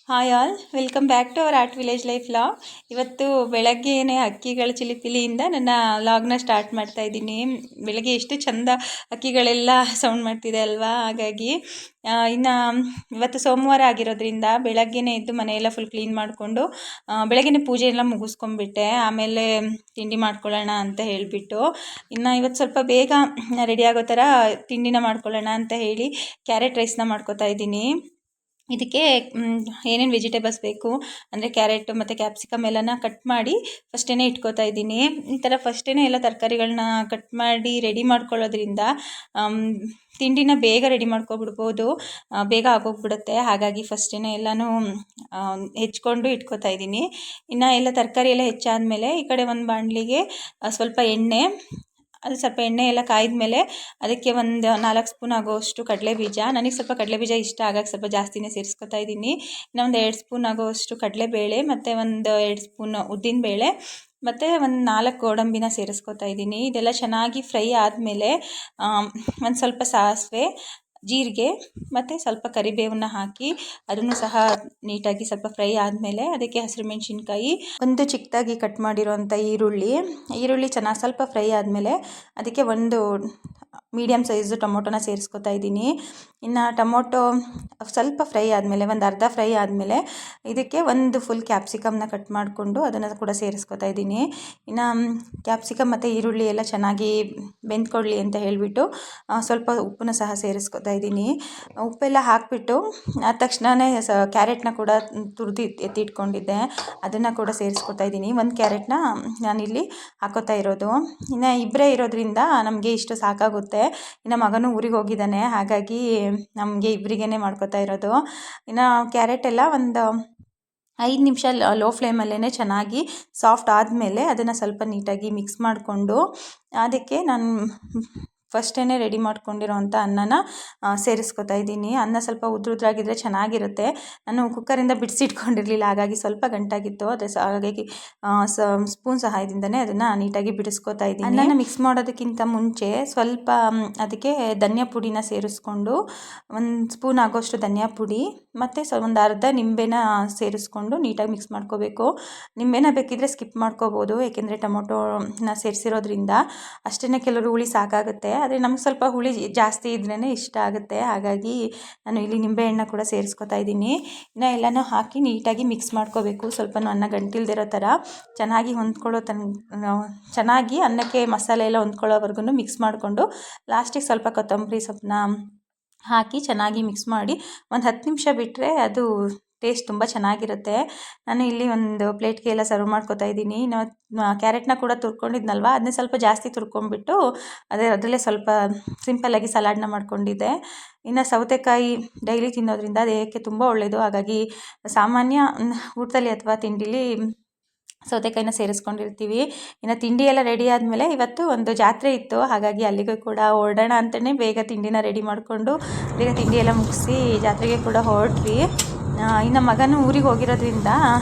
Hi all, welcome back to our art village life log. ಇವತ್ತು ಬೆಳಗ್ಗೆನೇ ಹಕ್ಕಿಗಳ ಚಿಲಿಪಿಲಿಯಿಂದ ನನ್ನ ಲಾಗ್ನ ಸ್ಟಾರ್ಟ್ ಮಾಡ್ತಾ ಇದ್ದೀನಿ. ಬೆಳಗ್ಗೆ ಎಷ್ಟು ಚಂದ ಹಕ್ಕಿಗಳೆಲ್ಲ ಸೌಂಡ್ ಮಾಡ್ತಿದೆ ಅಲ್ವಾ. ಹಾಗಾಗಿ ಇನ್ನು ಇವತ್ತು ಸೋಮವಾರ ಆಗಿರೋದ್ರಿಂದ ಬೆಳಗ್ಗೆನೇ ಎದ್ದು ಮನೆಯೆಲ್ಲ ಫುಲ್ ಕ್ಲೀನ್ ಮಾಡಿಕೊಂಡು ಬೆಳಗ್ಗೆನೇ ಪೂಜೆ ಎಲ್ಲ ಮುಗಿಸ್ಕೊಂಡ್ಬಿಟ್ಟೆ. ಆಮೇಲೆ ತಿಂಡಿ ಮಾಡ್ಕೊಳ್ಳೋಣ ಅಂತ ಹೇಳಿಬಿಟ್ಟು ಇನ್ನು ಇವತ್ತು ಸ್ವಲ್ಪ ಬೇಗ ರೆಡಿ ಆಗೋ ಥರ ತಿಂಡಿನ ಮಾಡ್ಕೊಳ್ಳೋಣ ಅಂತ ಹೇಳಿ ಕ್ಯಾರೆಟ್ ರೈಸ್ನ ಮಾಡ್ಕೊತಾ ಇದ್ದೀನಿ. ಇದಕ್ಕೆ ಏನೇನು ವೆಜಿಟೇಬಲ್ಸ್ ಬೇಕು ಅಂದರೆ ಕ್ಯಾರೆಟ್ ಮತ್ತು ಕ್ಯಾಪ್ಸಿಕಮ್ ಎಲ್ಲನ ಕಟ್ ಮಾಡಿ ಫಸ್ಟೇ ಇಟ್ಕೋತಾ ಇದ್ದೀನಿ. ಈ ಥರ ಫಸ್ಟೇ ಎಲ್ಲ ತರಕಾರಿಗಳನ್ನ ಕಟ್ ಮಾಡಿ ರೆಡಿ ಮಾಡ್ಕೊಳ್ಳೋದ್ರಿಂದ ತಿಂಡಿನ ಬೇಗ ರೆಡಿ ಮಾಡ್ಕೊಬಿಡ್ಬೋದು, ಬೇಗ ಆಗೋಗ್ಬಿಡುತ್ತೆ. ಹಾಗಾಗಿ ಫಸ್ಟೇ ಎಲ್ಲನೂ ಹೆಚ್ಕೊಂಡು ಇಟ್ಕೋತಾ ಇದ್ದೀನಿ. ಇನ್ನು ಎಲ್ಲ ತರಕಾರಿ ಎಲ್ಲ ಹೆಚ್ಚಾದಮೇಲೆ ಈ ಕಡೆ ಒಂದು ಬಾಣಲಿಗೆ ಸ್ವಲ್ಪ ಎಣ್ಣೆ, ಅದು ಸ್ವಲ್ಪ ಎಣ್ಣೆ ಎಲ್ಲ ಕಾಯ್ದ ಮೇಲೆ ಅದಕ್ಕೆ ಒಂದು 4 ಸ್ಪೂನ್ ಆಗೋಷ್ಟು ಕಡಲೆಬೀಜ. ನನಗೆ ಸ್ವಲ್ಪ ಕಡಲೆಬೀಜ ಇಷ್ಟ, ಹಾಗಾಗಿ ಸ್ವಲ್ಪ ಜಾಸ್ತಿನೇ ಸೇರಿಸ್ಕೊತಾ ಇದ್ದೀನಿ. ಇನ್ನೊಂದು 2 ಸ್ಪೂನ್ ಆಗೋಷ್ಟು ಕಡಲೆಬೇಳೆ ಮತ್ತು ಒಂದು 2 ಸ್ಪೂನ್ ಉದ್ದಿನಬೇಳೆ ಮತ್ತು ಒಂದು 4 ಗೋಡಂಬಿನ ಸೇರಿಸ್ಕೊತಾ ಇದ್ದೀನಿ. ಇದೆಲ್ಲ ಚೆನ್ನಾಗಿ ಫ್ರೈ ಆದಮೇಲೆ ಒಂದು ಸ್ವಲ್ಪ ಸಾಸಿವೆ, ಜೀರಿಗೆ ಮತ್ತು ಸ್ವಲ್ಪ ಕರಿಬೇವನ್ನ ಹಾಕಿ ಅದನ್ನು ಸಹ ನೀಟಾಗಿ ಸ್ವಲ್ಪ ಫ್ರೈ ಆದಮೇಲೆ ಅದಕ್ಕೆ ಹಸಿರು ಮೆಣಸಿನ್ಕಾಯಿ, ಒಂದು ಚಿಕ್ಕದಾಗಿ ಕಟ್ ಮಾಡಿರೋಂಥ ಈರುಳ್ಳಿ ಚೆನ್ನಾಗಿ ಸ್ವಲ್ಪ ಫ್ರೈ ಆದಮೇಲೆ ಅದಕ್ಕೆ ಒಂದು ಮೀಡಿಯಮ್ ಸೈಜು ಟೊಮೊಟೊನ ಸೇರಿಸ್ಕೊತಾ ಇದ್ದೀನಿ. ಇನ್ನು ಟೊಮೊಟೊ ಸ್ವಲ್ಪ ಫ್ರೈ ಆದಮೇಲೆ ಒಂದು ಅರ್ಧ ಫ್ರೈ ಆದಮೇಲೆ ಇದಕ್ಕೆ ಒಂದು ಫುಲ್ ಕ್ಯಾಪ್ಸಿಕಮ್ನ ಕಟ್ ಮಾಡಿಕೊಂಡು ಅದನ್ನು ಕೂಡ ಸೇರಿಸ್ಕೊತಾ ಇದ್ದೀನಿ. ಇನ್ನು ಕ್ಯಾಪ್ಸಿಕಮ್ ಮತ್ತು ಈರುಳ್ಳಿ ಎಲ್ಲ ಚೆನ್ನಾಗಿ ಬೆಂದ್ಕೊಳ್ಳಿ ಅಂತ ಹೇಳಿಬಿಟ್ಟು ಸ್ವಲ್ಪ ಉಪ್ಪನ್ನು ಸಹ ಸೇರಿಸ್ಕೊತಾ ಇದ್ದೀನಿ. ಉಪ್ಪೆಲ್ಲ ಹಾಕಿಬಿಟ್ಟು ಆದ ತಕ್ಷಣವೇ ಕ್ಯಾರೆಟ್ನ ಕೂಡ ತುರಿದು ಎತ್ತಿಟ್ಕೊಂಡಿದ್ದೆ, ಅದನ್ನು ಕೂಡ ಸೇರಿಸ್ಕೊತಾ ಇದ್ದೀನಿ. ಒಂದು ಕ್ಯಾರೆಟ್ನ ನಾನಿಲ್ಲಿ ಹಾಕೋತಾ ಇರೋದು. ಇನ್ನು ಇಬ್ಬರೇ ಇರೋದ್ರಿಂದ ನಮಗೆ ಇಷ್ಟು ಸಾಕಾಗುತ್ತೆ. ಇನ್ನು ಮಗನೂ ಊರಿಗೆ ಹೋಗಿದ್ದಾನೆ, ಹಾಗಾಗಿ ನಮಗೆ ಇಬ್ಬರಿಗೇ ಮಾಡ್ಕೋತಾ ಇರೋದು. ಇನ್ನು ಕ್ಯಾರೆಟ್ ಎಲ್ಲ ಒಂದು 5 ನಿಮಿಷ ಲೋ ಫ್ಲೇಮಲ್ಲೇ ಚೆನ್ನಾಗಿ ಸಾಫ್ಟ್ ಆದಮೇಲೆ ಅದನ್ನು ಸ್ವಲ್ಪ ನೀಟಾಗಿ ಮಿಕ್ಸ್ ಮಾಡಿಕೊಂಡು ಅದಕ್ಕೆ ನಾನು ಫಸ್ಟೇ ರೆಡಿ ಮಾಡ್ಕೊಂಡಿರೋವಂಥ ಅನ್ನನ ಸೇರಿಸ್ಕೊತಾ ಇದ್ದೀನಿ. ಅನ್ನ ಸ್ವಲ್ಪ ಉದ್ರುದ್ರಾಗಿದ್ದರೆ ಚೆನ್ನಾಗಿರುತ್ತೆ. ನಾನು ಕುಕ್ಕರಿಂದ ಬಿಡಿಸಿಟ್ಕೊಂಡಿರಲಿಲ್ಲ, ಹಾಗಾಗಿ ಸ್ವಲ್ಪ ಗಂಟಾಗಿತ್ತು. ಹಾಗಾಗಿ ಸ್ಪೂನ್ ಸಹಾಯದಿಂದನೇ ಅದನ್ನು ನೀಟಾಗಿ ಬಿಡಿಸ್ಕೊತಾ ಇದ್ದೀನಿ. ಅನ್ನನ ಮಿಕ್ಸ್ ಮಾಡೋದಕ್ಕಿಂತ ಮುಂಚೆ ಸ್ವಲ್ಪ ಅದಕ್ಕೆ ಧನಿಯಾ ಪುಡಿನ ಸೇರಿಸ್ಕೊಂಡು 1 ಸ್ಪೂನ್ ಆಗೋಷ್ಟು ಧನಿಯಾ ಪುಡಿ ಮತ್ತು ಒಂದು ಅರ್ಧ ನಿಂಬೆನ ಸೇರಿಸ್ಕೊಂಡು ನೀಟಾಗಿ ಮಿಕ್ಸ್ ಮಾಡ್ಕೋಬೇಕು. ನಿಂಬೆನ ಬೇಕಿದ್ದರೆ ಸ್ಕಿಪ್ ಮಾಡ್ಕೋಬೋದು, ಏಕೆಂದರೆ ಟೊಮೊಟೊನ ಸೇರಿಸಿರೋದ್ರಿಂದ. ಅಷ್ಟೇ, ಕೆಲವರು ಹುಳಿ ಸಾಕಾಗುತ್ತೆ, ಆದರೆ ನಮ್ಗೆ ಸ್ವಲ್ಪ ಹುಳಿ ಜಾಸ್ತಿ ಇದ್ರೇ ಇಷ್ಟ ಆಗುತ್ತೆ. ಹಾಗಾಗಿ ನಾನು ಇಲ್ಲಿ ನಿಂಬೆಹಣ್ಣು ಕೂಡ ಸೇರಿಸ್ಕೊತಾ ಇದ್ದೀನಿ. ಇನ್ನು ಎಲ್ಲನೂ ಹಾಕಿ ನೀಟಾಗಿ ಮಿಕ್ಸ್ ಮಾಡ್ಕೋಬೇಕು. ಸ್ವಲ್ಪ ಅನ್ನ ಗಂಟಿಲ್ದಿರೋ ಥರ ಚೆನ್ನಾಗಿ ಹೊಂದ್ಕೊಳ್ಳೋ ಚೆನ್ನಾಗಿ ಅನ್ನಕ್ಕೆ ಮಸಾಲೆ ಎಲ್ಲ ಹೊಂದ್ಕೊಳ್ಳೋವರೆಗೂ ಮಿಕ್ಸ್ ಮಾಡಿಕೊಂಡು ಲಾಸ್ಟಿಗೆ ಸ್ವಲ್ಪ ಕೊತ್ತಂಬರಿ ಸೊಪ್ಪನ್ನ ಹಾಕಿ ಚೆನ್ನಾಗಿ ಮಿಕ್ಸ್ ಮಾಡಿ ಒಂದು 10 ನಿಮಿಷ ಬಿಟ್ಟರೆ ಅದು ಟೇಸ್ಟ್ ತುಂಬ ಚೆನ್ನಾಗಿರುತ್ತೆ. ನಾನು ಇಲ್ಲಿ ಒಂದು ಪ್ಲೇಟ್ಗೆ ಎಲ್ಲ ಸರ್ವ್ ಮಾಡ್ಕೊತಾ ಇದ್ದೀನಿ. ಕ್ಯಾರೆಟ್ನ ಕೂಡ ತುರ್ಕೊಂಡಿದ್ನಲ್ವ, ಅದನ್ನೇ ಸ್ವಲ್ಪ ಜಾಸ್ತಿ ತುರ್ಕೊಂಡ್ಬಿಟ್ಟು ಅದರಲ್ಲೇ ಸ್ವಲ್ಪ ಸಿಂಪಲ್ಲಾಗಿ ಸಲಾಡ್ನ ಮಾಡ್ಕೊಂಡಿದ್ದೆ. ಇನ್ನು ಸೌತೆಕಾಯಿ ಡೈಲಿ ತಿನ್ನೋದ್ರಿಂದ ದೇಹಕ್ಕೆ ತುಂಬ ಒಳ್ಳೆಯದು. ಹಾಗಾಗಿ ಸಾಮಾನ್ಯ ಊಟದಲ್ಲಿ ಅಥವಾ ತಿಂಡಿಲಿ ಸೌತೆಕಾಯಿನ ಸೇರಿಸ್ಕೊಂಡಿರ್ತೀವಿ. ಇನ್ನು ತಿಂಡಿ ಎಲ್ಲ ರೆಡಿ ಆದಮೇಲೆ ಇವತ್ತು ಒಂದು ಜಾತ್ರೆ ಇತ್ತು, ಹಾಗಾಗಿ ಅಲ್ಲಿಗೂ ಕೂಡ ಹೊರಡೋಣ ಅಂತಲೇ ಬೇಗ ತಿಂಡಿನ ರೆಡಿ ಮಾಡಿಕೊಂಡು ಬೇಗ ತಿಂಡಿ ಎಲ್ಲ ಮುಗಿಸಿ ಜಾತ್ರೆಗೆ ಕೂಡ ಹೊರಟ್ವಿ. ಇನ್ನು ಮಗನೂ ಊರಿಗೆ ಹೋಗಿರೋದ್ರಿಂದ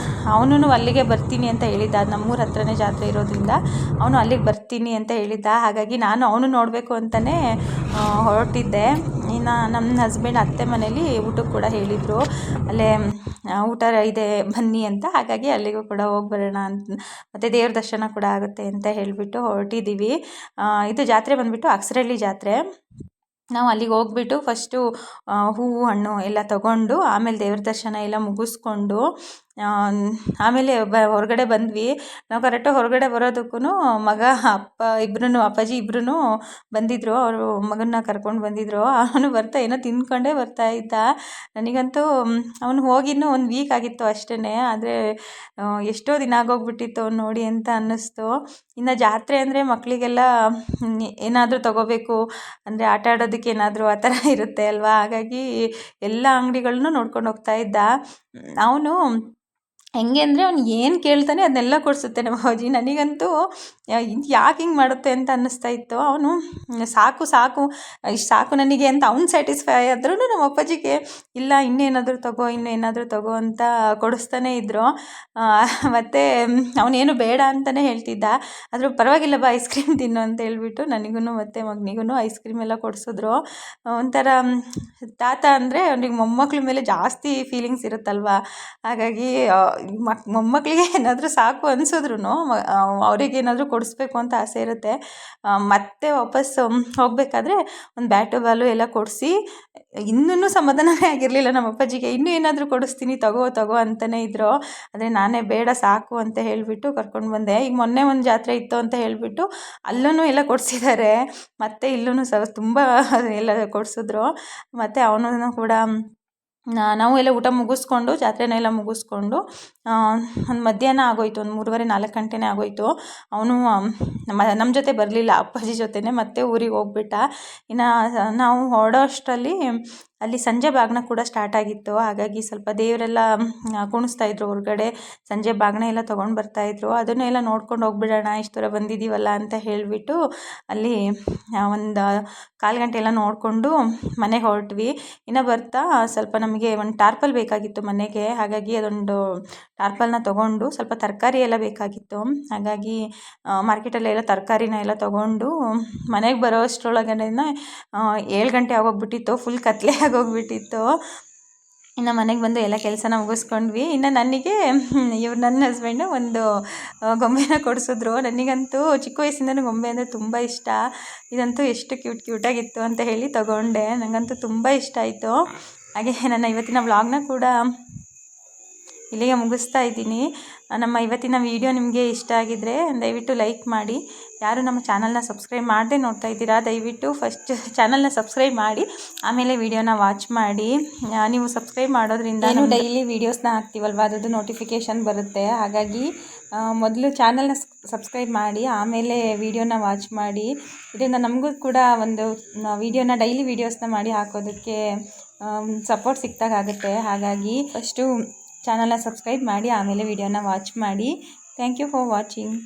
ಅವನು ಅಲ್ಲಿಗೆ ಬರ್ತೀನಿ ಅಂತ ಹೇಳಿದ್ದ. ನಮ್ಮೂರ ಹತ್ರನೇ ಜಾತ್ರೆ ಇರೋದ್ರಿಂದ ಅವನು ಅಲ್ಲಿಗೆ ಬರ್ತೀನಿ ಅಂತ ಹೇಳಿದ್ದ. ಹಾಗಾಗಿ ನಾನು ಅವನು ನೋಡಬೇಕು ಅಂತಲೇ ಹೊರಟಿದ್ದೆ. ಇನ್ನು ನಮ್ಮ ಹಸ್ಬೆಂಡ್ ಅತ್ತೆ ಮನೇಲಿ ಊಟಕ್ಕೆ ಕೂಡ ಹೇಳಿದರು, ಅಲ್ಲೇ ಊಟ ಇದೆ ಬನ್ನಿ ಅಂತ. ಹಾಗಾಗಿ ಅಲ್ಲಿಗೂ ಕೂಡ ಹೋಗಿ ಬರೋಣ ಅಂತ, ಮತ್ತು ದೇವ್ರ ದರ್ಶನ ಕೂಡ ಆಗುತ್ತೆ ಅಂತ ಹೇಳಿಬಿಟ್ಟು ಹೊರಟಿದ್ದೀವಿ. ಇದು ಜಾತ್ರೆ ಬಂದುಬಿಟ್ಟು ಅಕ್ಸರಳ್ಳಿ ಜಾತ್ರೆ. ನಾವು ಅಲ್ಲಿಗೆ ಹೋಗ್ಬಿಟ್ಟು ಫಸ್ಟು ಹೂವು ಹಣ್ಣು ಎಲ್ಲ ತಗೊಂಡು ಆಮೇಲೆ ದೇವ್ರ ದರ್ಶನ ಎಲ್ಲ ಮುಗಿಸ್ಕೊಂಡು ಆಮೇಲೆ ಹೊರಗಡೆ ಬಂದ್ವಿ. ನಾವು ಕರೆಕ್ಟಾಗಿ ಹೊರಗಡೆ ಬರೋದಕ್ಕೂ ಮಗ ಅಪ್ಪಾಜಿ ಇಬ್ಬರೂ ಬಂದಿದ್ದರು. ಅವರು ಮಗನ್ನ ಕರ್ಕೊಂಡು ಬಂದಿದ್ದರು. ಅವನು ಬರ್ತಾ ಏನೋ ತಿಂದ್ಕೊಂಡೇ ಬರ್ತಾ ಇದ್ದ. ನನಗಂತೂ ಅವನು ಹೋಗಿನ್ನೂ 1 ವೀಕ್ ಆಗಿತ್ತು ಅಷ್ಟೇ, ಆದರೆ ಎಷ್ಟೋ ದಿನ ಆಗೋಗ್ಬಿಟ್ಟಿತ್ತು ಅವ್ನು ನೋಡಿ ಅಂತ ಅನ್ನಿಸ್ತು. ಇನ್ನು ಜಾತ್ರೆ ಅಂದರೆ ಮಕ್ಕಳಿಗೆಲ್ಲ ಏನಾದರೂ ತೊಗೋಬೇಕು ಅಂದರೆ ಆಟ ಆಡೋದಕ್ಕೆ ಏನಾದರೂ ಆ ಥರ ಇರುತ್ತೆ ಅಲ್ವಾ. ಹಾಗಾಗಿ ಎಲ್ಲ ಅಂಗಡಿಗಳನ್ನೂ ನೋಡ್ಕೊಂಡು ಹೋಗ್ತಾ ಇದ್ದ. ಅವನು ಹೆಂಗೆ ಅಂದರೆ ಅವ್ನು ಏನು ಕೇಳ್ತಾನೆ ಅದನ್ನೆಲ್ಲ ಕೊಡಿಸುತ್ತೆ ನಮ್ಮ ಅಪ್ಪಾಜಿ. ನನಗಂತೂ ಯಾಕೆ ಹಿಂಗೆ ಮಾಡುತ್ತೆ ಅಂತ ಅನ್ನಿಸ್ತಾ ಇತ್ತು. ಅವನು ಸಾಕು ಸಾಕು ಇಷ್ಟು ಸಾಕು ನನಗೆ ಅಂತ ಅವ್ನು ಸ್ಯಾಟಿಸ್ಫೈ ಆದ್ರೂ ನಮ್ಮ ಅಪ್ಪಾಜಿಗೆ ಇಲ್ಲ ಇನ್ನೇನಾದರೂ ತಗೋ ಅಂತ ಕೊಡಿಸ್ತಾನೇ ಇದ್ದರು. ಮತ್ತು ಅವನೇನು ಬೇಡ ಅಂತಲೇ ಹೇಳ್ತಿದ್ದ. ಆದರೂ ಪರವಾಗಿಲ್ಲ ಬಾ ಐಸ್ ಕ್ರೀಮ್ ತಿನ್ನು ಅಂತ ಹೇಳ್ಬಿಟ್ಟು ನನಗೂ ಮತ್ತು ಮಗನಿಗೂ ಐಸ್ ಕ್ರೀಮ್ ಎಲ್ಲ ಕೊಡಿಸಿದ್ರು. ಒಂಥರ ತಾತ ಅಂದರೆ ಅವ್ನಿಗೆ ಮೊಮ್ಮಕ್ಳ ಮೇಲೆ ಜಾಸ್ತಿ ಫೀಲಿಂಗ್ಸ್ ಇರುತ್ತಲ್ವ. ಹಾಗಾಗಿ ಮೊಮ್ಮಕ್ಕಳಿಗೆ ಏನಾದರೂ ಸಾಕು ಅನಿಸಿದ್ರು ಅವರಿಗೇನಾದರೂ ಕೊಡಿಸ್ಬೇಕು ಅಂತ ಆಸೆ ಇರುತ್ತೆ. ಮತ್ತೆ ವಾಪಸ್ಸು ಹೋಗಬೇಕಾದ್ರೆ ಒಂದು ಬ್ಯಾಟು ಬಾಲು ಎಲ್ಲ ಕೊಡಿಸಿ ಇನ್ನೂ ಸಮಾಧಾನವೇ ಆಗಿರಲಿಲ್ಲ ನಮ್ಮ ಅಪ್ಪಾಜಿಗೆ. ಇನ್ನೂ ಏನಾದರೂ ಕೊಡಿಸ್ತೀನಿ ತಗೋ ಅಂತಲೇ ಇದ್ದರು. ಆದರೆ ನಾನೇ ಬೇಡ ಸಾಕು ಅಂತ ಹೇಳಿಬಿಟ್ಟು ಕರ್ಕೊಂಡು ಬಂದೆ. ಈಗ ಮೊನ್ನೆ ಒಂದು ಜಾತ್ರೆ ಇತ್ತು ಅಂತ ಹೇಳಿಬಿಟ್ಟು ಅಲ್ಲೂ ಎಲ್ಲ ಕೊಡಿಸಿದ್ದಾರೆ. ಮತ್ತು ಇಲ್ಲೂ ತುಂಬ ಎಲ್ಲ ಕೊಡಿಸಿದ್ರು. ಮತ್ತು ಅವನೂ ಕೂಡ ನಾವು ಎಲ್ಲ ಊಟ ಮುಗಿಸ್ಕೊಂಡು ಜಾತ್ರೆನೆಲ್ಲ ಮುಗಿಸ್ಕೊಂಡು ಒಂದು ಮಧ್ಯಾಹ್ನ ಆಗೋಯಿತು. ಒಂದು 3:30-4 ಗಂಟೆನೇ ಆಗೋಯಿತು. ಅವನು ನಮ್ಮ ಜೊತೆ ಬರಲಿಲ್ಲ, ಅಪ್ಪಾಜಿ ಜೊತೆನೇ ಮತ್ತೆ ಊರಿಗೆ ಹೋಗ್ಬಿಟ್ಟ. ಇನ್ನು ನಾವು ಹೊರಡೋ ಅಷ್ಟರಲ್ಲಿ ಅಲ್ಲಿ ಸಂಜೆ ಬಾಗಿನ ಕೂಡ ಸ್ಟಾರ್ಟ್ ಆಗಿತ್ತು. ಹಾಗಾಗಿ ಸ್ವಲ್ಪ ದೇವರೆಲ್ಲ ಕುಣಿಸ್ತಾಯಿದ್ರು ಹೊರಗಡೆ. ಸಂಜೆ ಬಾಗಿನ ಎಲ್ಲ ತೊಗೊಂಡು ಬರ್ತಾಯಿದ್ರು. ಅದನ್ನೆಲ್ಲ ನೋಡ್ಕೊಂಡು ಹೋಗ್ಬಿಡೋಣ ಇಷ್ಟು ದೂರ ಬಂದಿದ್ದೀವಲ್ಲ ಅಂತ ಹೇಳಿಬಿಟ್ಟು ಅಲ್ಲಿ ಒಂದು 1/4 ಗಂಟೆ ಎಲ್ಲ ನೋಡಿಕೊಂಡು ಮನೆಗೆ ಹೊರಟ್ವಿ. ಇನ್ನು ಬರ್ತಾ ಸ್ವಲ್ಪ ನಮಗೆ ಒಂದು ಟಾರ್ಪಲ್ ಬೇಕಾಗಿತ್ತು ಮನೆಗೆ. ಹಾಗಾಗಿ ಅದೊಂದು ಟಾರ್ಪಲ್ನ ತೊಗೊಂಡು ಸ್ವಲ್ಪ ತರಕಾರಿ ಎಲ್ಲ ಬೇಕಾಗಿತ್ತು. ಹಾಗಾಗಿ ಮಾರ್ಕೆಟಲ್ಲೆಲ್ಲ ತರಕಾರಿನ ಎಲ್ಲ ತೊಗೊಂಡು ಮನೆಗೆ ಬರೋ ಅಷ್ಟರೊಳಗನೆ 7 ಗಂಟೆ ಆಗೋಗ್ಬಿಟ್ಟಿತ್ತು. ಫುಲ್ ಕತ್ಲೆ ಆಗೋಗ್ಬಿಟ್ಟಿತ್ತು. ಇನ್ನು ಮನೆಗೆ ಬಂದು ಎಲ್ಲ ಕೆಲಸನ ಮುಗಿಸ್ಕೊಂಡ್ವಿ. ಇನ್ನು ನನಗೆ ನನ್ನ ಹಸ್ಬೆಂಡು ಒಂದು ಗೊಂಬೆನ ಕೊಡಿಸಿದ್ರು. ನನಗಂತೂ ಚಿಕ್ಕ ವಯಸ್ಸಿಂದನೂ ಗೊಂಬೆ ಅಂದರೆ ತುಂಬ ಇಷ್ಟ. ಇದಂತೂ ಎಷ್ಟು ಕ್ಯೂಟಾಗಿತ್ತು ಅಂತ ಹೇಳಿ ತೊಗೊಂಡೆ. ನನಗಂತೂ ತುಂಬ ಇಷ್ಟ ಆಯಿತು. ಹಾಗೆ ನನ್ನ ಇವತ್ತಿನ ವ್ಲಾಗ್ನ ಕೂಡ ಇಲ್ಲಿಗೆ ಮುಗಿಸ್ತಾ ಇದ್ದೀನಿ. ನಮ್ಮ ಇವತ್ತಿನ ವಿಡಿಯೋ ನಿಮಗೆ ಇಷ್ಟ ಆಗಿದ್ದರೆ ದಯವಿಟ್ಟು ಲೈಕ್ ಮಾಡಿ. ಯಾರು ನಮ್ಮ ಚಾನಲ್ನ ಸಬ್ಸ್ಕ್ರೈಬ್ ಮಾಡದೆ ನೋಡ್ತಾ ಇದ್ದೀರಾ ದಯವಿಟ್ಟು ಫಸ್ಟ್ ಚಾನಲ್ನ ಸಬ್ಸ್ಕ್ರೈಬ್ ಮಾಡಿ ಆಮೇಲೆ ವಿಡಿಯೋನ ವಾಚ್ ಮಾಡಿ. ನೀವು ಸಬ್ಸ್ಕ್ರೈಬ್ ಮಾಡೋದ್ರಿಂದ ನಾವು ಡೈಲಿ ವೀಡಿಯೋಸ್ನ ಹಾಕ್ತೀವಲ್ವ ಅದ್ರದ್ದು ನೋಟಿಫಿಕೇಷನ್ ಬರುತ್ತೆ. ಹಾಗಾಗಿ ಮೊದಲು ಚಾನಲ್ನ ಸಬ್ಸ್ಕ್ರೈಬ್ ಮಾಡಿ ಆಮೇಲೆ ವಿಡಿಯೋನ ವಾಚ್ ಮಾಡಿ. ಇದರಿಂದ ನಮಗೂ ಕೂಡ ಒಂದು ವಿಡಿಯೋನ ಡೈಲಿ ವೀಡಿಯೋಸ್ನ ಮಾಡಿ ಹಾಕೋದಕ್ಕೆ ಸಪೋರ್ಟ್ ಸಿಕ್ತಾಗುತ್ತೆ. ಹಾಗಾಗಿ ಫಸ್ಟು ಚಾನಲ್ನ ಸಬ್ಸ್ಕ್ರೈಬ್ ಮಾಡಿ ಆಮೇಲೆ ವಿಡಿಯೋನ ವಾಚ್ ಮಾಡಿ. Thank you for watching.